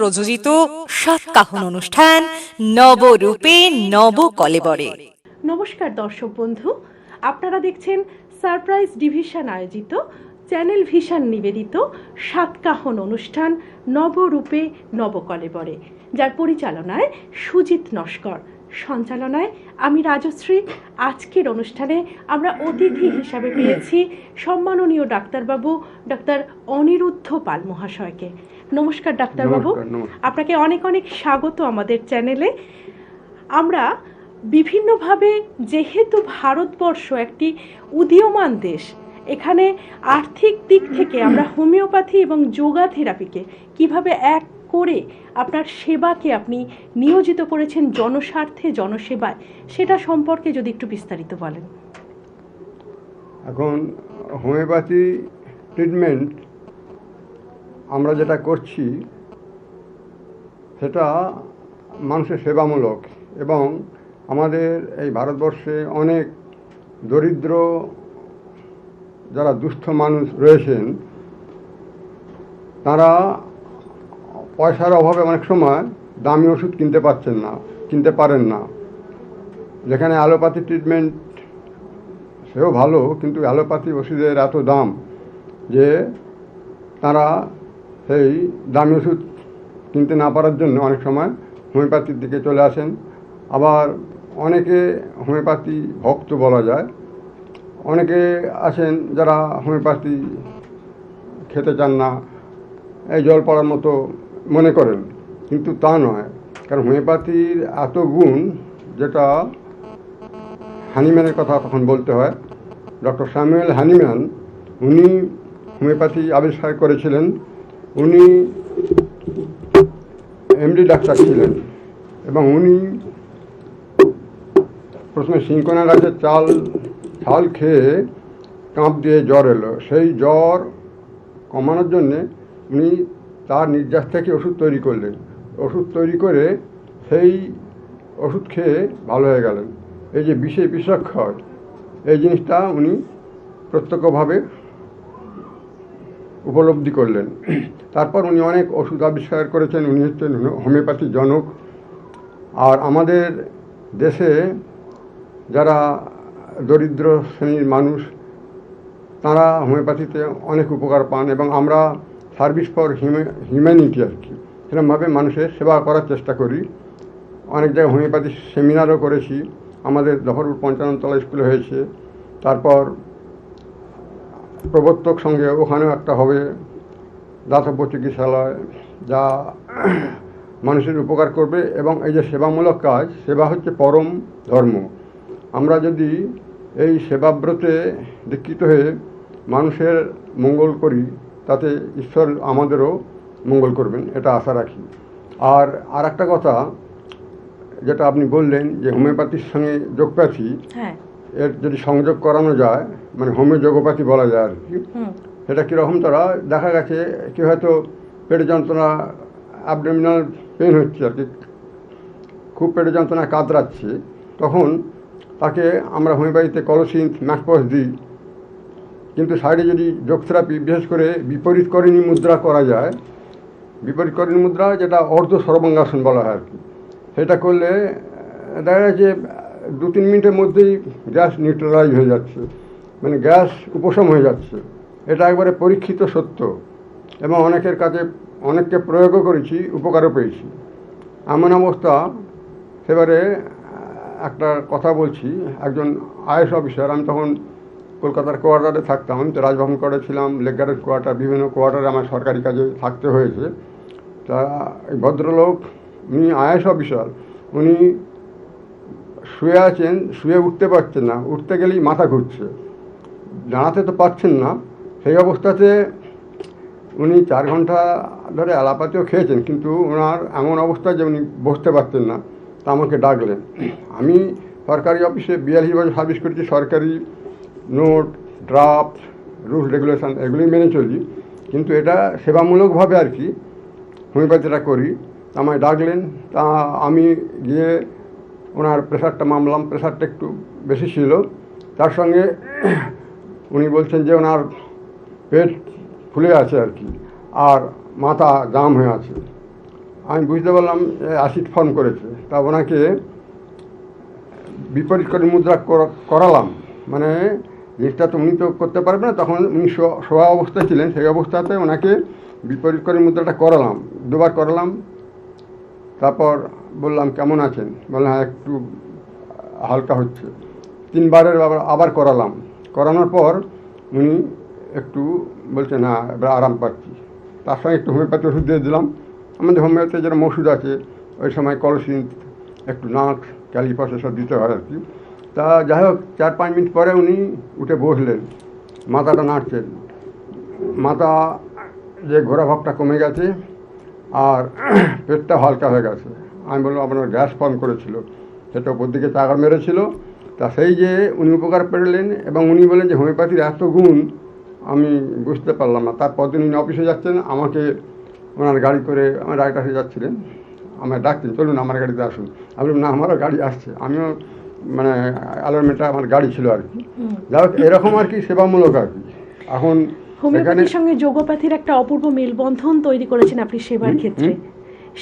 প্রযোজিত সাতকাহন অনুষ্ঠান নবরূপে নবকলেবরে। নমস্কার দর্শক বন্ধু, আপনারা দেখছেন সারপ্রাইজ ডিভিশন আয়োজিত চ্যানেল ভিশন নিবেদিত সাতকাহন অনুষ্ঠান নবরূপে নবকলেবরে, যার পরিচালনায় সুজিত নস্কর, সঞ্চালনায় আমি রাজশ্রী। আজকের অনুষ্ঠানে আমরা অতিথি হিসাবে পেয়েছি সম্মাননীয় ডাক্তারবাবু ডক্টর অনিরুদ্ধ পাল মহাশয়কে। নমস্কার ডাক্তারবাবু, আপনাকে অনেক অনেক স্বাগত আমাদের চ্যানেলে। আমরা বিভিন্নভাবে, যেহেতু ভারতবর্ষ একটি উদীয়মান দেশ, এখানে আর্থিক দিক থেকে আমরা হোমিওপ্যাথি এবং যোগা থেরাপিকে কিভাবে এক করে আপনার সেবাকে আপনি নিয়োজিত করেছেন জনস্বার্থে, জনসেবায়, সেটা সম্পর্কে যদি একটু বিস্তারিত বলেন। এখন হোমিওপ্যাথি ট্রিটমেন্ট আমরা যেটা করছি সেটা মানুষের সেবামূলক, এবং আমাদের এই ভারতবর্ষে অনেক দরিদ্র যারা দুস্থ মানুষ রয়েছেন, তারা পয়সার অভাবে অনেক সময় দামি ওষুধ কিনতে পারেন না। যেখানে অ্যালোপ্যাথি ট্রিটমেন্ট সেও ভালো, কিন্তু অ্যালোপ্যাথি ওষুধের এত দাম যে তারা সেই দামি ওষুধ কিনতে না পারার জন্য অনেক সময় হোমিওপ্যাথির দিকে চলে আসেন। আবার অনেকে হোমিওপ্যাথি ভক্ত বলা যায়, অনেকে আছেন যারা হোমিওপ্যাথি খেতে চান না, এই জল পড়ার মতো মনে করেন, কিন্তু তা নয়। কারণ হোমিওপ্যাথির এত গুণ, যেটা হানিম্যানের কথা তখন বলতে হয়। ডক্টর স্যামুয়েল হানিম্যান, উনি হোমিওপ্যাথি আবিষ্কার করেছিলেন। উনি এমডি ডাক্তার ছিলেন, এবং উনি প্রথমে সিংকোনা গাছের ছাল খেয়ে কাঁপ দিয়ে জ্বর এলো। সেই জ্বর কমানোর জন্যে উনি তার নির্যাস থেকে ওষুধ তৈরি করলেন। ওষুধ তৈরি করে সেই ওষুধ খেয়ে ভালো হয়ে গেলেন। এই যে বিষে বিষক্ষয়, এই জিনিসটা উনি প্রত্যক্ষভাবে উপলব্ধি করলেন। তারপর উনি অনেক ওষুধ আবিষ্কার করেছেন। উনি হচ্ছেন হোমিওপ্যাথি জনক। আর আমাদের দেশে যারা দরিদ্র শ্রেণীর মানুষ, তারা হোমিওপ্যাথিতে অনেক উপকার পান, এবং আমরা সার্ভিস ফর হিউম্যানিটি আর কি, সেরকমভাবে মানুষের সেবা করার চেষ্টা করি। অনেক জায়গায় হোমিওপ্যাথি সেমিনারও করেছি। আমাদের জফরপুর 55 তলা স্কুলে হয়েছে। তারপর প্রবর্তক সঙ্গে ওখানেও একটা হবে, দাতব্য চিকিৎসালয়, যা মানুষের উপকার করবে। এবং এই যে সেবামূলক কাজ, সেবা হচ্ছে পরম ধর্ম। আমরা যদি এই সেবাব্রতে দীক্ষিত হয়ে মানুষের মঙ্গল করি, তাতে ঈশ্বর আমাদেরও মঙ্গল করবেন, এটা আশা রাখি। আর একটা কথা যেটা আপনি বললেন যে হোমিওপ্যাথির সঙ্গে যোগপ্যাথি, এর যদি সংযোগ করানো যায়, মানে হোমিওযোগোপ্যাথি বলা যায় আর কি, সেটা কীরকম, তারা দেখা গেছে কি হয়তো পেটে যন্ত্রণা, অ্যাবডোমিনাল পেন হচ্ছে আর কি, খুব পেটে যন্ত্রণা কাতরাচ্ছে, তখন তাকে আমরা হোমিওপ্যাথিতে কলসিন্থ, ম্যাকপস দিই। কিন্তু সাইডে যদি যোগ থেরাপি, বিশেষ করে বিপরীতকরণী মুদ্রা করা যায়, বিপরীতকরণী মুদ্রা যেটা অর্ধ সর্বাঙ্গাসন বলা হয় আর কি, সেটা করলে দেখা যাচ্ছে 2-3 মিনিটের মধ্যেই গ্যাস নিউট্রালাইজ হয়ে যাচ্ছে, মানে গ্যাস উপশম হয়ে যাচ্ছে। এটা একবারে পরীক্ষিত সত্য, এবং অনেকের কাছে অনেককে প্রয়োগও করেছি, উপকারও পেয়েছি। এমন অবস্থা, সেবারে একটা কথা বলছি। একজন আইএস অফিসার, আমি তখন কলকাতার কোয়ার্টারে থাকতাম, তো রাজভবন কোয়ার্টারে ছিলাম, লেকগার্ডেন কোয়ার্টার, বিভিন্ন কোয়ার্টারে আমার সরকারি কাজে থাকতে হয়েছে। তা এই ভদ্রলোক, উনি আইএস অফিসার, উনি শুয়ে আছেন, শুয়ে উঠতে পারছেন না, উঠতে গেলেই মাথা ঘুরছে, দাঁড়াতে তো পারছেন না। সেই অবস্থাতে উনি 4 ঘন্টা ধরে অ্যালোপ্যাথিও খেয়েছেন, কিন্তু ওনার এমন অবস্থা যে উনি বসতে পারতেন না। তা আমাকে ডাকলেন। আমি সরকারি অফিসে 42 বছর সার্ভিস করেছি, সরকারি নোট, ড্রাফট, রুলস রেগুলেশন এগুলি মেনে চলি, কিন্তু এটা সেবামূলকভাবে আর কি হোমিওপ্যাথিটা করি। আমায় ডাকলেন, তা আমি গিয়ে ওনার প্রেশারটা মাপলাম। প্রেশারটা একটু বেশি ছিল। তার সঙ্গে উনি বলছেন যে ওনার পেট ফুলে আছে আর কি, আর মাথা জাম হয়ে আছে। আমি বুঝতে পারলাম অ্যাসিড ফর্ম করেছে। তা ওনাকে বিপরীত করে মুদ্রা করালাম, মানে জিনিসটা তো উনি তো করতে পারবেন না, তখন উনি শোয়া অবস্থায় ছিলেন, সেই অবস্থাতে ওনাকে বিপরীত করে মুদ্রাটা করালাম, দুবার করালাম। তারপর বললাম কেমন আছেন, বললাম হ্যাঁ একটু হালকা হচ্ছে। 3বারের আবার করালাম, করানোর পর উনি একটু বলছে না এবার আরাম পাচ্ছি। তার সঙ্গে একটু হোমিওপ্যাথি ওষুধ দিয়ে দিলাম। আমাদের হোমিওপ্যাথি যেরকম ওষুধ আছে ওই সময় কলসিন, একটু নাক, ক্যালিপাস এসব দিতে হয় আর কি। তা যাই হোক 4-5 মিনিট পরে উনি উঠে বসলেন, মাথাটা নাড়ছেন, মাথা যে ঘোরাভাবটা কমে গেছে আর পেটটা হালকা হয়ে গেছে। আমি বললাম আপনার গ্যাস ফর্ম করেছিল, সেটা ওপর দিকে চাগড় মেরেছিল। তা সেই যে উনি উপকার পেলেন এবং উনি বলেন যে হোমিওপ্যাথির এত গুণ আমি বুঝতে পারলাম না। তারপর দিন উনি অফিসে যাচ্ছেন, আমাকে ওনার গাড়ি করে আমার রায়টাসে যাচ্ছিলেন, আমার ডাকতেন চলুন আমার গাড়িতে আসুন। আমি বললাম না আমারও গাড়ি আসছে, আমিও মানে অ্যালার্মেন্টটা আমার গাড়ি ছিল আর কি। যাই হোক এরকম আর কি সেবামূলক আর কি। এখন হোমিওপ্যাথির সঙ্গে যোগোপ্যাথির একটা অপূর্ব মেলবন্ধন তৈরি করেছেন আপনি সেবার ক্ষেত্রে।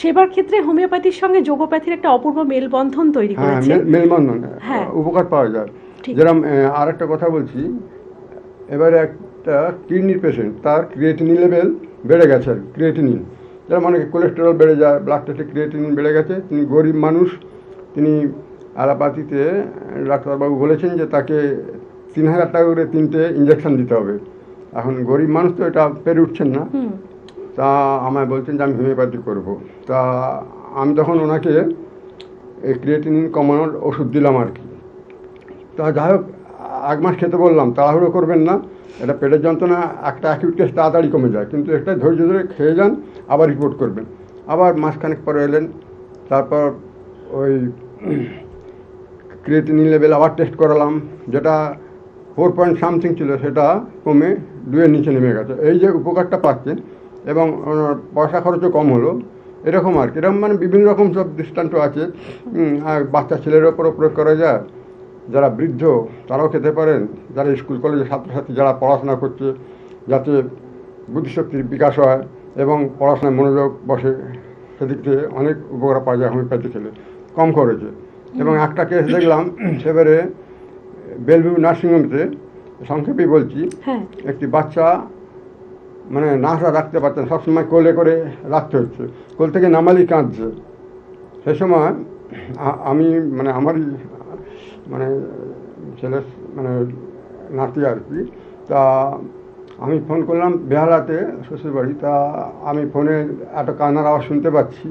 সেবার ক্ষেত্রে হোমিওপ্যাথির সঙ্গে যোগোপ্যাথির একটা অপূর্ব মেলবন্ধন তৈরি হ্যাঁ করেছেন। মেলবন্ধন, হ্যাঁ, উপকার পাওয়া যায়। ঠিক। যেরকম আর একটা কথা বলছি, এবারে একটা কিডনির পেশেন্ট, তার ক্রিয়েটিনিন লেভেল বেড়ে গেছে আর ক্রিয়েটিনিন, যেরকম অনেকে কোলেস্টেরল বেড়ে যায়, ব্লাড টেস্টে ক্রিয়েটিনিন বেড়ে গেছে। তিনি গরিব মানুষ, তিনি অ্যালোপ্যাথিতে ডাক্তারবাবু বলেছেন যে তাকে 3000 টাকা করে 3টে ইঞ্জেকশন দিতে হবে। এখন গরিব মানুষ তো এটা পেরে উঠছেন না, তা আমায় বলছেন যে আমি হোমিওপ্যাথি করবো। তা আমি তখন ওনাকে এই ক্রিয়েটিনিন কমানোর ওষুধ দিলাম আর কি। তা যাই হোক 1 মাস খেতে বললাম, তাড়াহুড়ো করবেন না, এটা পেটের যন্ত্রণা একটা অ্যাকিউট কেস তাড়াতাড়ি কমে যায়, কিন্তু একটা ধৈর্য ধরে খেয়ে যান, আবার রিপোর্ট করবেন। আবার মাসখানেক পরে এলেন, তারপর ওই ক্রিয়েটিনিন লেভেল আবার টেস্ট করালাম, যেটা 4 something ছিল সেটা কমে 2-এর নিচে নেমে গেছে। এই যে উপকারটা পাচ্ছেন এবং পয়সা খরচও কম হলো, এরকম আর কি। এরকম মানে বিভিন্ন রকম সব দৃষ্টান্ত আছে। আর বাচ্চা ছেলের ওপরও প্রয়োগ করা যায়, যারা বৃদ্ধ তারাও খেতে পারেন, যারা স্কুল কলেজে ছাত্রছাত্রী যারা পড়াশোনা করছে, যাতে বুদ্ধিশক্তির বিকাশ হয় এবং পড়াশোনায় মনোযোগ বসে, সেদিক থেকে অনেক উপকার পাওয়া যায় হোমিওপ্যাথি খেলে কম খরচে। এবং একটা কেস দেখলাম সেবারে বেলভিউ নার্সিংহোমতে, সংক্ষেপেই বলছি, একটি বাচ্চা মানে নার্সরা রাখতে পারছেন, সবসময় কোলে করে রাখতে হচ্ছে, কোল থেকে নামালেই কাঁদছে। সে সময় আমি মানে আমারই মানে ছেলের মানে নাতি আর কি, তা আমি ফোন করলাম বেহালাতে শ্বশুরবাড়ি। তা আমি ফোনে একটা কান্নার আওয়াজ শুনতে পাচ্ছি।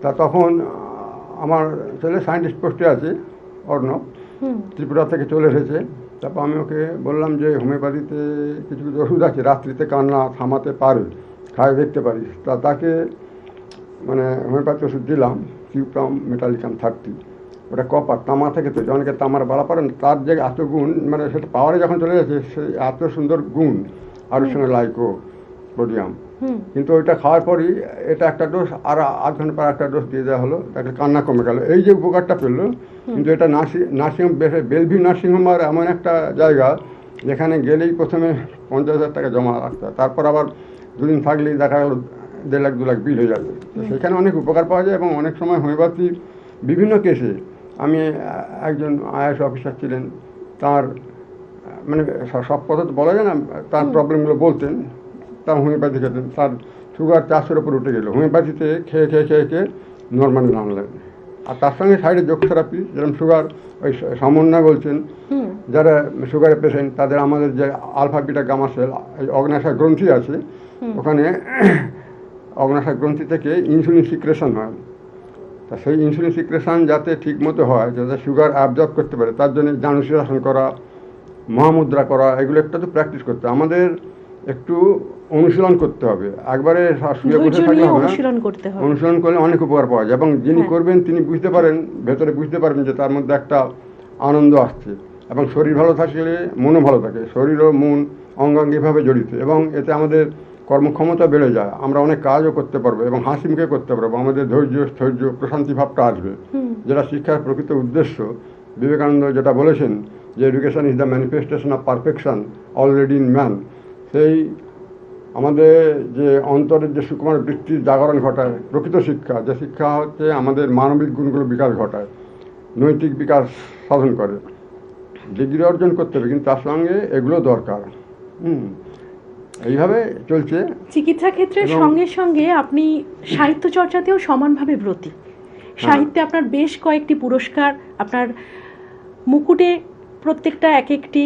তা তখন আমার ছেলে সায়েন্টিস্ট পোস্টে আছে, অর্ণব, ত্রিপুরা থেকে চলে এসেছে। তারপর আমি ওকে বললাম যে হোমিওপ্যাথিতে কিছু কিছু ওষুধ আছে, রাত্রিতে কান্না থামাতে পারে, খায় দেখতে পারিস। তা তাকে মানে হোমিওপ্যাথি ওষুধ দিলাম, কিউপ্রাম মেটালিকাম 30, ওটা কপার, তামা থেকে তৈরি। অনেকে তামার বাড়া পারেন, তার যে এত গুণ, মানে সেটা পাওয়ারে যখন চলে যাচ্ছে সেই এত সুন্দর গুণ, আর ওর সঙ্গে লাইকো সোডিয়াম। কিন্তু ওইটা খাওয়ার পরই এটা একটা ডোজ, আর 8 ঘন্টা পর একটা ডোজ দিয়ে দেওয়া হলো, তাকে কান্না কমে গেল। এই যে উপকারটা পেলো। কিন্তু এটা নার্সিংহোম, বেলভিউ নার্সিংহোম আর এমন একটা জায়গা যেখানে গেলেই প্রথমে 50,000 টাকা জমা রাখতে হয়, তারপর আবার 2 দিন থাকলেই দেখা গেল 1.5 লাখ 2 লাখ বিল হয়ে যাবে। সেখানে অনেক উপকার পাওয়া যায় এবং অনেক সময় হোমিওপ্যাথি বিভিন্ন কেসে, আমি একজন আইএএস অফিসার ছিলেন, তার মানে সব কথা তো বলা যায় না, তার প্রবলেমগুলো বলতেন, তার হোমিওপ্যাথি খেতেন, তার সুগার 400-এর উপর উঠে গেল, হোমিওপ্যাথিতে খেয়ে খেয়ে খেয়ে খেয়ে নর্মাল আনলেন। আর তার সঙ্গে সাইডে যোগ থেরাপি, যেরকম সুগার ওই সমন্বয় বলছেন, যারা সুগারের পেশেন্ট তাদের আমাদের যে আলফা বিটা গামা সেল, এই অগ্ন্যাশয় গ্রন্থি আছে, ওখানে অগ্ন্যাশয় গ্রন্থি থেকে ইনসুলিন সিক্রেশন হয়। তা সেই ইনসুলিন সিক্রেশন যাতে ঠিক মতো হয়, যাতে সুগার অ্যাবজর্ব করতে পারে, তার জন্য জানুশীলাসন করা, মহামুদ্রা করা, এগুলো একটু তো প্র্যাকটিস করতে, আমাদের একটু অনুশীলন করতে হবে। একবারে শুয়ে বসে থাকলে হবে না, অনুশীলন করলে অনেক উপকার পাওয়া যায়। এবং যিনি করবেন তিনি বুঝতে পারেন, ভেতরে বুঝতে পারবেন যে তার মধ্যে একটা আনন্দ আসছে। এবং শরীর ভালো থাকলে মনও ভালো থাকে, শরীর ও মন অঙ্গাঙ্গিভাবে জড়িত, এবং এতে আমাদের কর্মক্ষমতা বেড়ে যায়, আমরা অনেক কাজও করতে পারবো এবং হাসি মুখে করতে পারবো, আমাদের ধৈর্য স্থৈর্য প্রশান্তি ভাবটা আসবে, যেটা শিক্ষার প্রকৃত উদ্দেশ্য। বিবেকানন্দ যেটা বলেছেন যে education is the manifestation of perfection already in man, সেই আমাদের যে অন্তরের যে সুকুমার বৃত্তির জাগরণ ঘটায়, প্রকৃত শিক্ষা, যে শিক্ষা হচ্ছে আমাদের মানবিক গুণগুলো বিকাশ ঘটায়, নৈতিক বিকাশ সাধন করে। ডিগ্রি অর্জন করতে হবে, কিন্তু তার সঙ্গে এগুলো দরকার। এইভাবে চলছে। চিকিৎসা ক্ষেত্রের এবং- সঙ্গে সঙ্গে আপনি সাহিত্য চর্চাতেও সমানভাবে ব্রতী। সাহিত্যে আপনার বেশ কয়েকটি পুরস্কার, আপনার মুকুটে প্রত্যেকটা এক একটি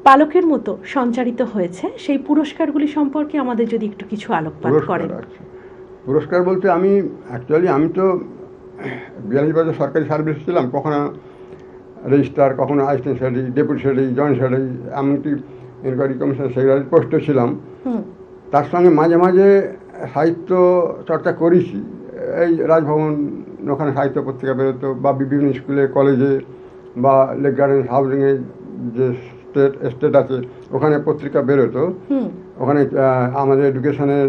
পালকের মতো সঞ্চারিত হয়েছে। সেই পুরস্কারগুলি সম্পর্কে আমাদের যদি একটু কিছু আলোকপাত করেন। আছে। পুরস্কার বলতে আমি তো 42 বছর সরকারি সার্ভিস ছিলাম, কখনো রেজিস্ট্রার, কখনো assistant secretary, deputy secretary, joint secretary, এমনকি ইনকোয়ারি কমিশন সেক্রেটারি পোস্টে ছিলাম। তার সঙ্গে মাঝে মাঝে সাহিত্য চর্চা করেছি। এই রাজভবন, ওখানে সাহিত্য পত্রিকা বেরোতো, বা বিভিন্ন স্কুলে, কলেজে, বা লেক গার্ডেন হাউজিংয়ে যে স্টেট আছে, ওখানে পত্রিকা বেরোতো। ওখানে আমাদের এডুকেশনের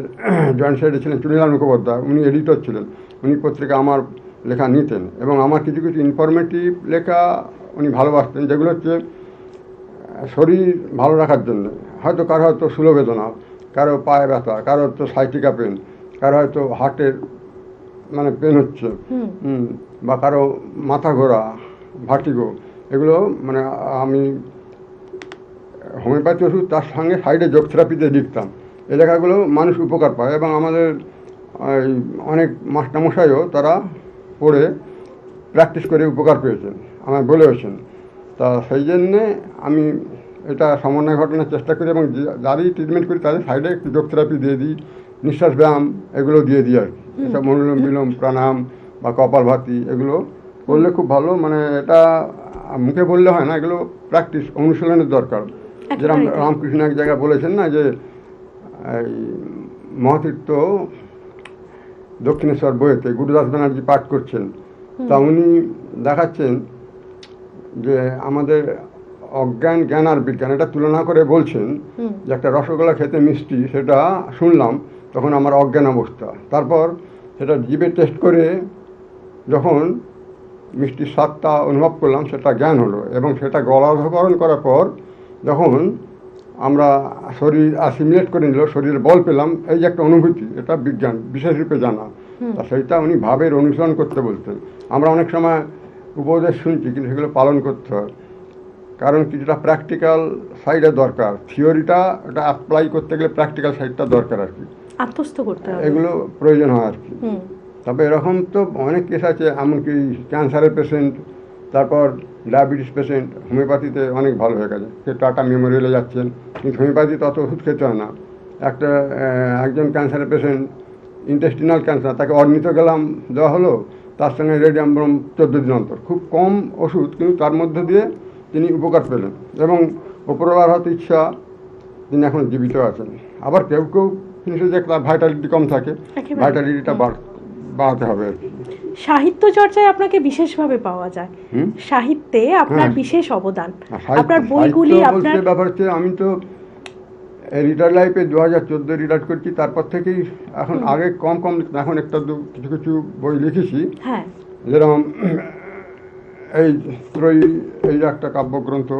জয়েন্ট সেক্রেটারি ছিলেন চুনিলাল মুখোপাধ্যায়, উনি এডিটর ছিলেন। উনি পত্রিকা আমার লেখা নিতেন, এবং আমার কিছু কিছু ইনফরমেটিভ লেখা উনি ভালোবাসতেন, যেগুলো হচ্ছে শরীর ভালো রাখার জন্য। হয়তো কারো হয়তো স্থূলবেদনা, কারো পায়ে ব্যথা, কারো হয়তো সাইটিকা পেন, কারো হয়তো হার্টের পেন হচ্ছে, বা কারো মাথা ঘোরা, ভার্টিগো, এগুলো আমি হোমিওপ্যাথি ওষুধ তার সঙ্গে সাইডে যোগ থেরাপিতে লিখতাম। এই লেখাগুলো মানুষ উপকার পায়, এবং আমাদের অনেক মাস্টারমশাইও তারা পড়ে প্র্যাকটিস করে উপকার পেয়েছেন, আমায় বলেওছেন। তা সেই জন্যে আমি এটা সমন্বয় ঘটানোর চেষ্টা করি, এবং যারই ট্রিটমেন্ট করি তাদের সাইডে একটু যোগ থেরাপি দিয়ে দিই, নিঃশ্বাস ব্যায়াম এগুলো দিয়ে দিই আর কি। এসব অনুলোম বিলোম, প্রাণায়াম বা কপালভাতি, এগুলো করলে খুব ভালো। এটা মুখে বললে হয় না, এগুলো প্র্যাকটিস, অনুশীলনের দরকার। যেরকম রামকৃষ্ণ এক জায়গায় বলেছেন না, যে এই মহাতীর্থ দক্ষিণেশ্বর বইয়েতে গুরুদাস ব্যানার্জি পাঠ করছেন, তা উনি দেখাচ্ছেন যে আমাদের অজ্ঞান, জ্ঞান আর বিজ্ঞান, এটা তুলনা করে বলছেন যে একটা রসগোল্লা খেতে মিষ্টি, সেটা শুনলাম তখন আমার অজ্ঞান অবস্থা। তারপর সেটা জিভে টেস্ট করে যখন মিষ্টির স্বাদটা অনুভব করলাম, সেটা জ্ঞান হলো। এবং সেটা গলাধকরণ করার পর যখন আমরা শরীর অ্যাসিমিলেট করে নিল, শরীরে বল পেলাম, এই যে একটা অনুভূতি, এটা বিজ্ঞান, বিশেষ রূপে জানা। তা সেইটা উনি ভাবের অনুসরণ করতে বলতেন। আমরা অনেক সময় উপদেশ শুনছি, কিন্তু সেগুলো পালন করতে হয়, কারণ কিছুটা প্র্যাকটিক্যাল সাইডে দরকার। থিওরিটা এটা অ্যাপ্লাই করতে গেলে প্র্যাকটিক্যাল সাইডটা দরকার আর কি, আত্মস্থ করতে হবে, এগুলো প্রয়োজন হয় আর কি। তবে এরকম তো অনেক কেস আছে, এমনকি ক্যান্সারের পেশেন্ট, তারপর ডায়াবেটিস পেশেন্ট হোমিওপ্যাথিতে অনেক ভালো হয়ে গেছে। সে টাটা মেমোরিয়ালে যাচ্ছেন, কিন্তু হোমিওপ্যাথিতে অত ওষুধ খেতে হয় না। একজন ক্যান্সারের পেশেন্ট, ইন্টেস্টিনাল ক্যান্সার, তাকে অর্নিথোগ্যালাম দেওয়া হলো, তার সঙ্গে রেডিয়াম ব্রোম 14 দিন অন্তর, খুব কম ওষুধ, কিন্তু তার মধ্যে দিয়ে তিনি উপকার পেলেন। এবং উপরওয়ালার হয়তো ইচ্ছা, তিনি এখন জীবিত আছেন। আবার কেউ কেউ জিনিসে যে তার ভাইটালিটি কম থাকে, ভাইটালিটিটা বাড়াতে হবে আর কি। সাহিত্য চর্চায় আপনাকে বিশেষভাবে পাওয়া যায়। সাহিত্যে আপনার বিশেষ অবদান, আপনার বইগুলি, আপনার ব্যাপার হচ্ছে, আমি তো রিটার লাইফে 2014 রিটায়ার করছি, তারপর থেকেই এখন, আগে কম কম, এখন একটা কিছু কিছু বই লিখেছি। যেরকম এই ত্রয়ী, এই একটা কাব্যগ্রন্থ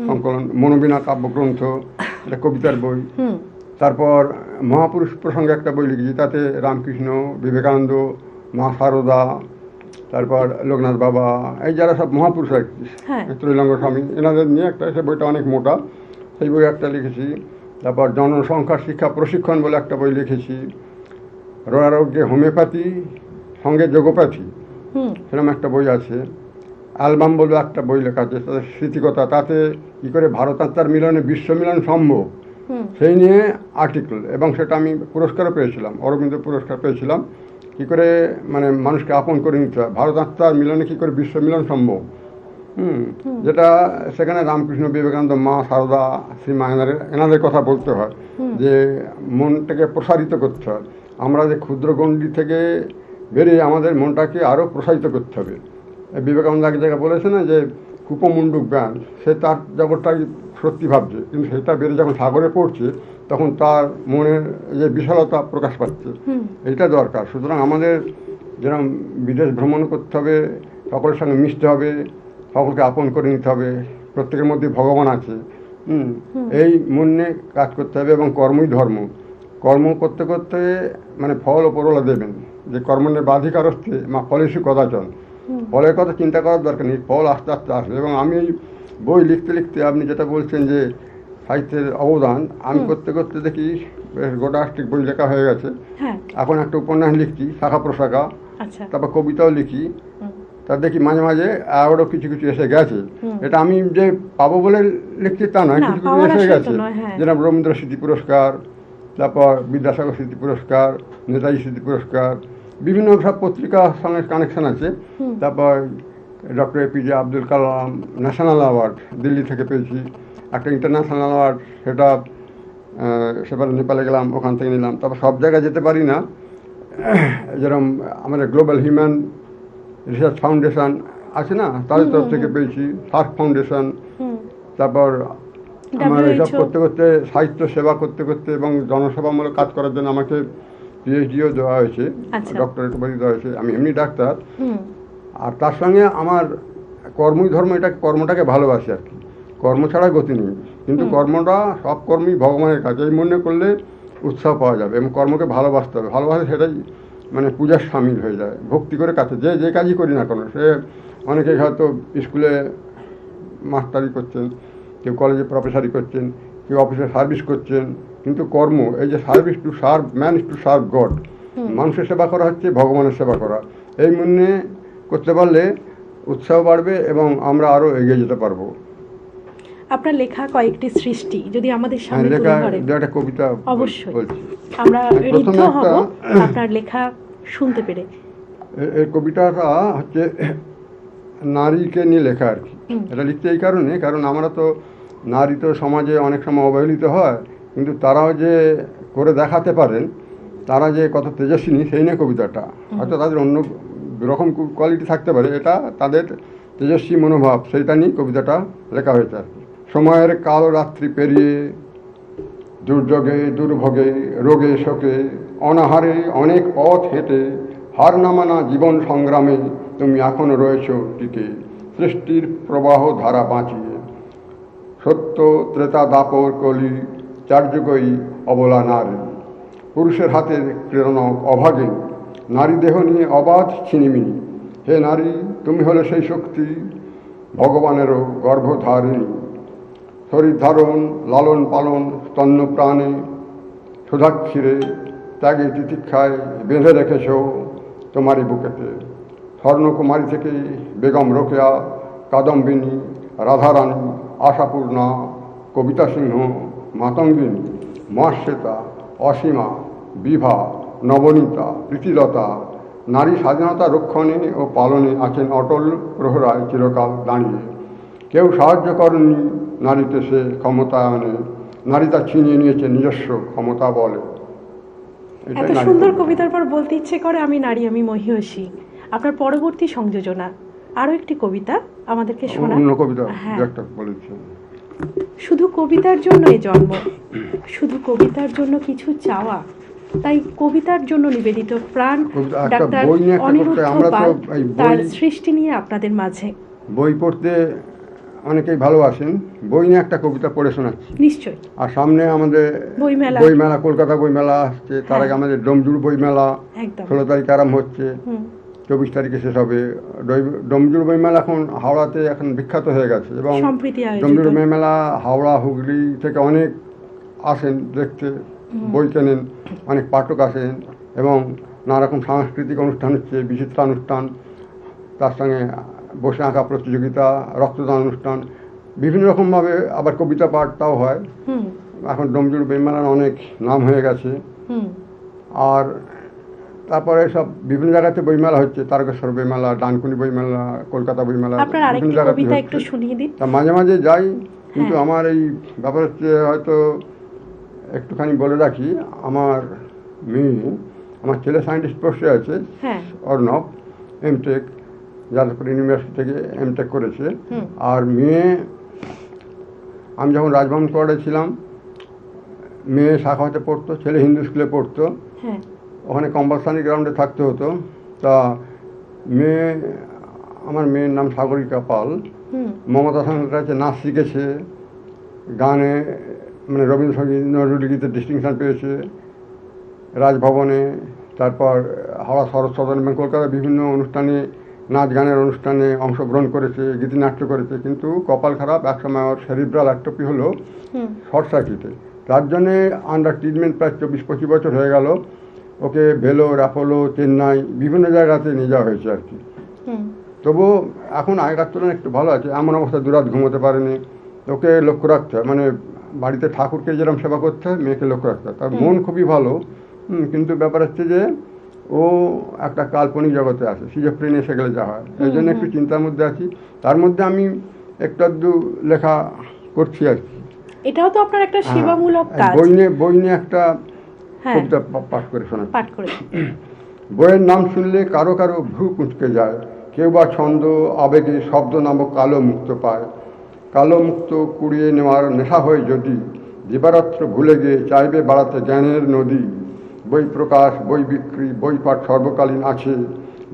সংকলন, মনোবীণা কাব্যগ্রন্থ, এটা কবিতার বই। তারপর মহাপুরুষ প্রসঙ্গে একটা বই লিখেছি, তাতে রামকৃষ্ণ, বিবেকানন্দ, মা শারদা, তারপর লোকনাথ বাবা, এই যারা সব মহাপুরুষ আর কি, ত্রৈলঙ্গ স্বামী, এনাদের নিয়ে একটা, সে বইটা অনেক মোটা, সেই বই একটা লিখেছি। তারপর জনসংখ্যার শিক্ষা প্রশিক্ষণ বলে একটা বই লিখেছি। রোগারোগ্যে হোমিওপ্যাথি সঙ্গে যোগোপ্যাথি, সেরকম একটা বই আছে। অ্যালবাম বলে একটা বই লেখা আছে, তাদের স্মৃতিকথা, তাতে কী করে ভারত আর তার মিলনে বিশ্ব মিলন সম্ভব, সেই নিয়ে আর্টিকেল। এবং সেটা আমি পুরস্কারও পেয়েছিলাম, অরবিন্দ পুরস্কার পেয়েছিলাম। কী করে মানুষকে আপন করে নিতে হয়, ভারত আত্মার মিলনে কী করে বিশ্ব মিলন সম্ভব। যেটা সেখানে রামকৃষ্ণ, বিবেকানন্দ, মা শারদা, শ্রীমা, এনাদের কথা বলতে হয়, যে মনটাকে প্রসারিত করতে হয়। আমরা যে ক্ষুদ্র গণ্ডি থেকে বেরিয়ে আমাদের মনটাকে আরও প্রসারিত করতে হবে। বিবেকানন্দ এক জায়গায় বলেছে না, যে কূপমুণ্ডুক ব্যান, সে তার জগৎটাই সত্যি ভাবছে, কিন্তু সেটা বেরিয়ে যখন সাগরে পড়ছে, তখন তার মনের যে বিশালতা প্রকাশ পাচ্ছে। এইটা দরকার। সুতরাং আমাদের যেরকম বিদেশ ভ্রমণ করতে হবে, সকলের সঙ্গে মিশতে হবে, সকলকে আপন করে নিতে হবে, প্রত্যেকের মধ্যে ভগবান আছে, এই মন নিয়ে কাজ করতে হবে। এবং কর্মই ধর্ম, কর্ম করতে করতে মানে ফল ওপরওয়ালা দেবেন, যে কর্মণে বাধিকারস্থে মা ফলেষু কদাচন, ফলের কথা চিন্তা করার দরকার নেই, ফল আস্তে আস্তে আসবে। এবং আমি এই বই লিখতে লিখতে আপনি যেটা বলছেন যে সাহিত্যের অবদান, আমি করতে করতে দেখি বেশ গোটা আষ্টিক বই লেখা হয়ে গেছে। হ্যাঁ, এখন একটা উপন্যাস লিখছি শাখা প্রশাখা, আচ্ছা, তারপর কবিতাও লিখি। তা দেখি মাঝে মাঝে আরও কিছু কিছু এসে গেছে। এটা আমি যে পাবো বলে লিখছি তা নয়, না, কিছু কিছু পাওয়ার এসে আশায় তো গেছে। নয়, হ্যাঁ। যেরকম রবীন্দ্র স্মৃতি পুরস্কার, তারপর বিদ্যাসাগর স্মৃতি পুরস্কার, নেতাজি স্মৃতি পুরস্কার, বিভিন্ন সব পত্রিকার সঙ্গে কানেকশন আছে। তারপর doctor APJ Abdul Kalam national award Delhi থেকে পেয়েছি, একটা ইন্টারন্যাশনাল অ্যাওয়ার্ড, সেবার নেপালে গেলাম, ওখান থেকে নিলাম। তারপর সব জায়গায় যেতে পারি না, যেরকম আমাদের গ্লোবাল হিউম্যান রিসার্চ ফাউন্ডেশন আছে না, তাদের তরফ থেকে পেয়েছি, সার্ক ফাউন্ডেশন। তারপর আমার এসব WHO করতে করতে, সাহিত্য সেবা করতে করতে এবং জনসেবামূলক কাজ করার জন্য আমাকে পিএইচডিও দেওয়া হয়েছে, আচ্ছা। ডক্টরেট উপাধি দেওয়া হয়েছে। আমি এমনি ডাক্তার, আর তার সঙ্গে আমার কর্মই ধর্ম, এটা কর্মটাকে ভালোবাসি আর কি। কর্ম ছাড়া গতি নেই, কিন্তু কর্মটা, সব কর্মই ভগবানের কাছে, এই মনে করলে উৎসাহ পাওয়া যাবে। এবং কর্মকে ভালোবাসতে হবে, ভালোবাসে সেটাই মানে পূজার সামিল হয়ে যায়, ভক্তি করে কাছে যে যে কাজই করি না কেন। সে অনেকে হয়তো স্কুলে মাস্টারি করছেন, কেউ কলেজে প্রফেসরি করছেন, কেউ অফিসে সার্ভিস করছেন, কিন্তু কর্ম, এই যে service to serve man is to serve god, মানুষের সেবা করা হচ্ছে ভগবানের সেবা করা। এই মনে করতে পারলে উৎসাহ বাড়বে এবং আমরা আরও এগিয়ে যেতে পারবো। আপনার লেখা কয়েকটি সৃষ্টি যদি আমাদের সামনে লেখা তুলে ধরেন, একটা কবিতা অবশ্যই বলছি। আমরা ঋদ্ধ প্রথমে হব একটা আপনার লেখা শুনতে পেরে। এই কবিতাটা হচ্ছে নারীকে নিয়ে লেখা আর কি। এটা লিখতে এই কারণে, কারণ আমরা তো নারী তো সমাজে অনেক সময় অবহেলিত হয়, কিন্তু তারাও যে করে দেখাতে পারেন, তারা যে কত তেজস্বিনী, সেই নিয়ে কবিতাটা। হয়তো তাদের অন্য রকম কোয়ালিটি থাকতে পারে, এটা তাদের তেজস্বী মনোভাব, সেইটা নিয়ে কবিতাটা লেখা হয়েছে আর কি। সময়ের কালো রাত্রি পেরিয়ে, দুর্যোগে দুর্ভোগে রোগে শোকে অনাহারে অনেক পথ হেঁটে, হার না মানা জীবন সংগ্রামে তুমি এখনো রয়েছো টিকে, সৃষ্টির প্রবাহ ধারা বাঁচিয়ে। সত্য ত্রেতা দাপর কলি চারযুগই অবলা নারী, পুরুষের হাতের প্রেরণক অভাগে নারী দেহ নিয়ে অবাধ ছিনিমিনি। হে নারী, তুমি হলে সেই শক্তি, ভগবানেরও গর্ভধারিণী। শরীর ধারণ লালন পালন স্তন্য প্রাণে, সুধাক্ষীরে ত্যাগে তিতিক্ষায় বেঁধে রেখেছ তোমারই বুকেতে। স্বর্ণকুমারী থেকে বেগম রোকেয়া, কাদম্বিনী, রাধারানী, আশাপূর্ণা, কবিতা সিংহ, মাতঙ্গিনী, মহাশ্বেতা, অসীমা, বিভা, নবনীতা, প্রীতিলতা নারী স্বাধীনতা রক্ষণে ও পালনে আছেন অটল প্রহরায় চিরকাল দাঁড়িয়ে। কেউ সাহায্য করেননি নারীতে সে ক্ষমতায়নে, নারী তা ছিনিয়ে নিয়েছে নিজস্ব ক্ষমতা বলে। এত সুন্দর কবিতার পর বলতে ইচ্ছে করে আমি নারী আমি মহিষী। আপনার পরবর্তী সংযোজনা আরও একটি কবিতা আমাদেরকে শোনা। অন্য কবিতা হ্যাঁ, একটা বলেছে। শুধু কবিতার জন্য এ জন্ম, শুধু কবিতার জন্য কিছু চাওয়া, তাই কবিতার জন্য নিবেদিত প্রাণ কবিতা একটা ডাক্তার বই নিয়ে একটা অনিরুদ্ধ করতে, আমরা তো পাল এই তার বই সৃষ্টি নিয়ে আপনাদের মাঝে। বই পড়তে অনেকেই ভালোবাসেন, বই নিয়ে একটা কবিতা পড়ে শোনাচ্ছি। নিশ্চয়ই। আর সামনে আমাদের বইমেলা। বইমেলা, কলকাতা বইমেলা আসছে, তার আগে আমাদের ডোমজুড় বইমেলা একদম। 16 তারিখে আরম্ভ হচ্ছে, 24 তারিখে শেষ হবে। ডোমজুড় বইমেলা এখন হাওড়াতে এখন বিখ্যাত হয়ে গেছে, এবং সম্প্রীতি আয়োজিত। ডোমজুড় বইমেলা হাওড়া হুগলি থেকে অনেক আসেন দেখতে, বই কেনেন, অনেক পাঠক আসেন, এবং নানা রকম সাংস্কৃতিক অনুষ্ঠান হচ্ছে, বিচিত্রানুষ্ঠান, তার সঙ্গে বসে আঁকা প্রতিযোগিতা, রক্তদান অনুষ্ঠান, বিভিন্ন রকমভাবে আবার কবিতা পাঠটাও হয়। এখন ডোমজুড় বইমেলার অনেক নাম হয়ে গেছে। আর তারপরে সব বিভিন্ন জায়গাতে বইমেলা হচ্ছে, তারকেশ্বর বইমেলা, ডানকুনি বইমেলা, কলকাতা বইমেলা, আপনার আরেকটি বিভিন্ন জায়গাতে কবিতা হচ্ছে। একটু শুনিয়ে দিন। তা মাঝে মাঝে যাই, কিন্তু হ্যাঁ। আমার এই ব্যাপার হচ্ছে, হয়তো একটুখানি বলে রাখি, আমার মেয়ে, আমার ছেলে সায়েন্টিস্ট পোস্টে আছে, হ্যাঁ। অর্ণব, এমটেক, যাদবপুর ইউনিভার্সিটি থেকে এমটেক করেছে। আর মেয়ে, আমি যখন রাজভবন কোয়ার্ডে ছিলাম, মেয়ে শাখাতে পড়তো, ছেলে হিন্দু স্কুলে পড়তো। হ্যাঁ। ওখানে কম্পালসারি গ্রাউন্ডে থাকতে হতো। তা আমার মেয়ের নাম সাগরিকা পাল, মমতা সঙ্গের কাছে নাচ শিখেছে, গানে মানে রবীন্দ্রসঙ্গীত নজরুল গীতে ডিস্টিংশন পেয়েছে, রাজভবনে, তারপর হাওড়া শরৎ সদন এবং কলকাতার বিভিন্ন অনুষ্ঠানে, নাচ গানের অনুষ্ঠানে অংশগ্রহণ করেছে, গীতিনাট্য করেছে, কিন্তু কপাল খারাপ, একসময় ওর সেরিব্রাল অ্যাট্রফি হলো শর্ট সার্কিটে। তার জন্যে আন্ডার ট্রিটমেন্ট প্রায় 24-25 বছর হয়ে গেল। ওকে ভেলোর, অ্যাপোলো, চেন্নাই বিভিন্ন জায়গাতে নিয়ে যাওয়া হয়েছে আর কি। তবুও এখন আগেকার তুলনায় একটু ভালো আছে। এমন অবস্থা দুরাত ঘুমোতে পারেনি। ওকে লক্ষ্য রাখতে হয়, মানে বাড়িতে ঠাকুরকে যেরকম সেবা করতে হয় মেয়েকে লক্ষ্য রাখতে হয়। তার মন খুবই ভালো, কিন্তু ব্যাপার হচ্ছে যে ও একটা কাল্পনিক জগতে আছে, সিজোফ্রেনিয়া এসে গেলে যা হয়, এই জন্য একটু চিন্তার মধ্যে আছি। তার মধ্যে আমি একটু আধটু লেখা করছি আর কি। এটাও তো আপনার একটা সেবামূলক কাজ। বই নিয়ে একটা হ্যাঁ, কবিতা পাঠ করে শোনা। পাঠ করে। বইয়ের নাম শুনলে কারো কারো ভ্রু কুঁচকে যায়, কেউ বা ছন্দ আবেগে শব্দ নামক কালো মুক্ত পায়। কালো মুক্ত কুড়িয়ে নেওয়ার নেশা হয় যদি, দিবারাত্র ভুলে গিয়ে চাইবে বাড়াতে জ্ঞানের নদী। বই প্রকাশ, বই বিক্রি, বই পাঠ সর্বকালীন আছে।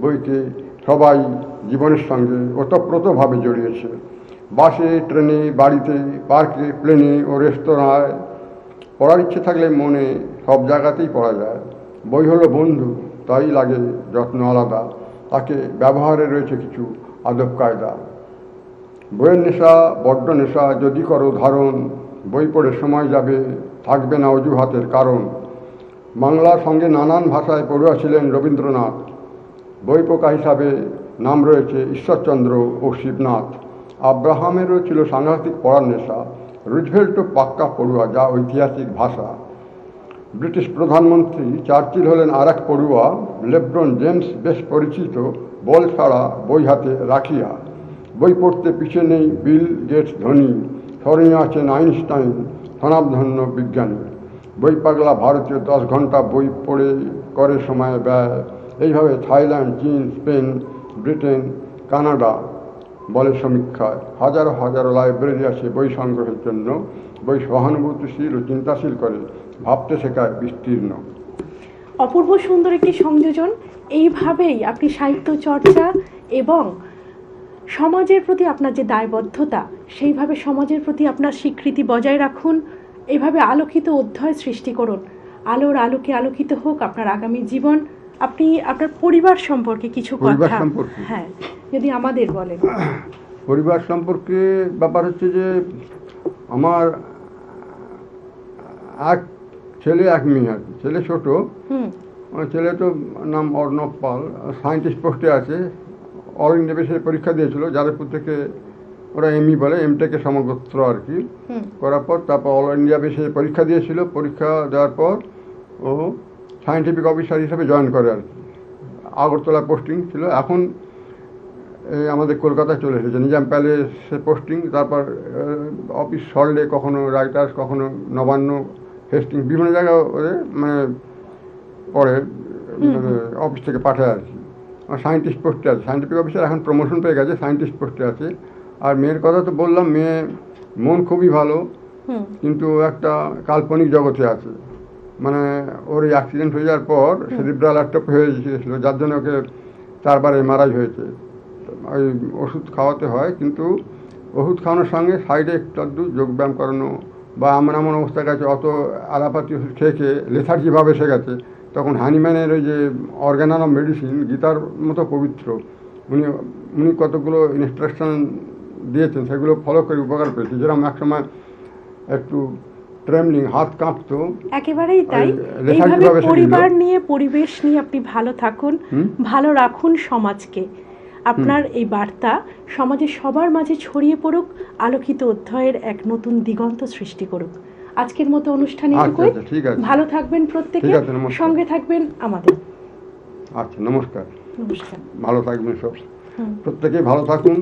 বইকে সবাই জীবনের সঙ্গে ওতপ্রোতভাবে জড়িয়েছে। বাসে, ট্রেনে, বাড়িতে, পার্কে, প্লেনে ও রেস্তোরাঁয় পড়ার ইচ্ছে থাকলে মনে সব জায়গাতেই পড়া যায়। বই হলো বন্ধু, তাই লাগে যত্ন আলাদা। তাকে ব্যবহারে রয়েছে কিছু আদব কায়দা। বইয়ের নেশা বড্ড নেশা যদি করো ধারণ, বই পড়ে সময় যাবে, থাকবে না অজুহাতের কারণ। বাংলার সঙ্গে নানান ভাষায় পড়ুয়া ছিলেন রবীন্দ্রনাথ। বই পোকা হিসাবে নাম রয়েছে ঈশ্বরচন্দ্র ও শিবনাথ। আব্রাহামেরও ছিল সাংঘাতিক পড়ার নেশা। রুজভেল্টও পাক্কা পড়ুয়া, যা ঐতিহাসিক ভাষা। ব্রিটিশ প্রধানমন্ত্রী চার্চিল হলেন আর এক পড়ুয়া। লেব্রন জেমস বেশ পরিচিত, বল ছাড়া বই হাতে রাখিয়া। বই পড়তে পিছিয়ে নেই বিল গেটস ধনী, স্মরণীয় আছেন আইনস্টাইন, স্বনামধন্য বিজ্ঞানী। বই পাগলা ভারতীয় 10 ঘন্টা বই পড়ে করে সময় ব্যয়। এইভাবে থাইল্যান্ড, চীন, স্পেন, ব্রিটেন, কানাডা বলে সমীক্ষায় হাজারো হাজারো লাইব্রেরি আছে বই সংগ্রহের জন্য। বই সহানুভূতিশীল ও চিন্তাশীল করে, ভাবতে শেখায় বিস্তীর্ণ। অপূর্ব সুন্দর একটি সংযোজন। এইভাবেই আপনি সাহিত্য চর্চা এবং সমাজের প্রতি আপনার যে দায়বদ্ধতা, সেইভাবে সমাজের প্রতি আপনার স্বীকৃতি বজায় রাখুন। এইভাবে আলোকিত অধ্যায় সৃষ্টি করুন। আলোর আলোকে আলোকিত হোক আপনার আগামী জীবন। আপনি আপনার পরিবার সম্পর্কে কিছু পরিবার কথা, সম্পর্কে? হ্যাঁ, যদি আমাদের বলেন। পরিবার সম্পর্কে ব্যাপার হচ্ছে যে আমার এক ছেলে এক মেয়ে আর কি। ছেলে ছোট, ছেলে তো নাম অর্ণব পাল, সায়েন্টিস্ট পোস্টে আছে। অল ইন্ডিয়া বেসে পরীক্ষা দিয়েছিল, যাদবপুর থেকে। ওরা এমই বলে, এমটেকে সমগ্র আর কি। করার পর তারপর অল ইন্ডিয়া বেসে পরীক্ষা দিয়েছিল। পরীক্ষা দেওয়ার পর ও সায়েন্টিফিক অফিসার হিসেবে জয়েন করে আর কি। আগরতলা পোস্টিং ছিল, এখন এই আমাদের কলকাতায় চলে এসেছে, নিজাম প্যালেসে পোস্টিং। তারপর অফিস সল্টে, কখনো রাইটার্স, কখনো নবান্ন, হেস্টিং, বিভিন্ন জায়গায় মানে পরে অফিস থেকে পাঠায় আর কি। সায়েন্টিস্ট পোস্টে আছে, সায়েন্টিফিক অফিসার এখন প্রমোশন পেয়ে গেছে, সায়েন্টিস্ট পোস্টে আছে। আর মেয়ের কথা তো বললাম, মেয়ে মন খুবই ভালো, কিন্তু একটা কাল্পনিক জগতে আছে। মানে ওর এই অ্যাক্সিডেন্ট হয়ে যাওয়ার পর সেরিব্রাল অ্যাট্রফি হয়ে গিয়েছিল, যার জন্য ওকে 4 বার এমআরআই হয়েছে। ওই ওষুধ খাওয়াতে হয়, কিন্তু ওষুধ খাওয়ানোর সঙ্গে সাইডে একটু আধটু যোগব্যায়াম করানো, বা এমন অবস্থায় গেছে অত আলাপাতি ওষুধ খেয়ে লেথার্জিভাবে এসে গেছে। তখন হানিম্যানের ওই যে অর্গানাল অফ মেডিসিন, গীতার মতো পবিত্র, উনি কতগুলো ইনস্ট্রাকশন দিয়েছেন, সেগুলো ফলো করে উপকার পেয়েছে। যেরকম এক সময় একটু ট্রেমলিং, হাত কাঁপতো। একেবারেই তাই। এইভাবে পরিবার নিয়ে, পরিবেশ নিয়ে আপনি ভালো থাকুন, ভালো রাখুন সমাজকে। আপনার এই বার্তা সমাজে সবার মাঝে ছড়িয়ে পড়ুক, আলোকিত অধ্যায়ের এক নতুন দিগন্ত সৃষ্টি করুক। আজকের মতো অনুষ্ঠানে এটুকুই। ভালো থাকবেন প্রত্যেকে, সঙ্গে থাকবেন আমাদের। আচ্ছা, নমস্কার। নমস্কার। ভালো থাকবেন সব, প্রত্যেকেই ভালো থাকুন